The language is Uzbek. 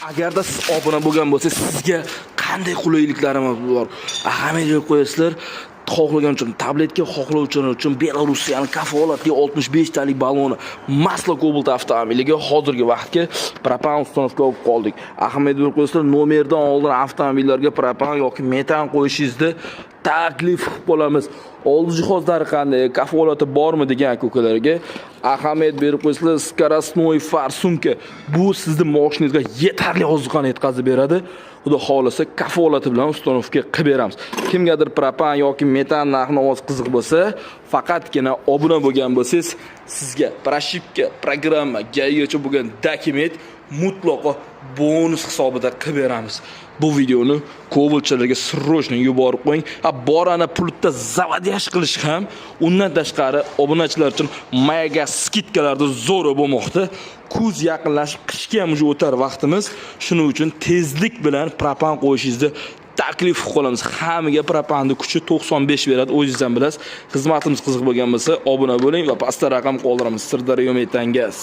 Agarda siz obuna bo'lgan bo'lsangiz, sizga qanday qulayliklarimiz bor? Ahamiyat berib qo'yasizlar. Xohlagan uchun tabletka, xohlovchilar uchun Belarusiyani kafolatli 65 talik balloni Masla Cobalt avtomobiliga hozirgi vaqtga propan ustanovka olib qoldik. Ahamiyat berib qo'yasizlar, nomerdan oldin avtomobillarga propan yoki metan qo'yishingizni taklif qilib qolamiz. Old jihozlari qanday, kafolati bormi degan ko'kalarga ahamiyat berib qo'yasizlar. Skarasnoy farsunka. Bu sizning mashinangizga yetarli oziqani yetkazib beradi. Xudo xolasa kafolati bilan ustanovka qilib beramiz. Kimgadir propan yoki metan narx-navoz qiziq bo'lsa, faqatgina obuna bo'lgan bo'lsangiz, sizga proshipka, programma, gayigacha bo'lgan dokument mutlaqo bonus hisobida qilib beramiz. Bu videoni ko'pchiliklarga sirrochni yuborib qo'ying. Borani pulda zavodiyash qilish ham, undan tashqari obunachilar uchun mega skidkalarda zo'r bo'lmoqda. Kuz yaqinlashib, qishga ham o'tar vaqtimiz. Shuning uchun tezlik bilan propan qo'yishingizni taklif qilamiz. Hammaga propanning kuchi 95 beradi. O'zingiz ham bilasiz. Xizmatimiz qiziq bo'lgan bo'lsa, obuna bo'ling va pastda raqam qoldiramiz. Sirdaryo Metan Gaz.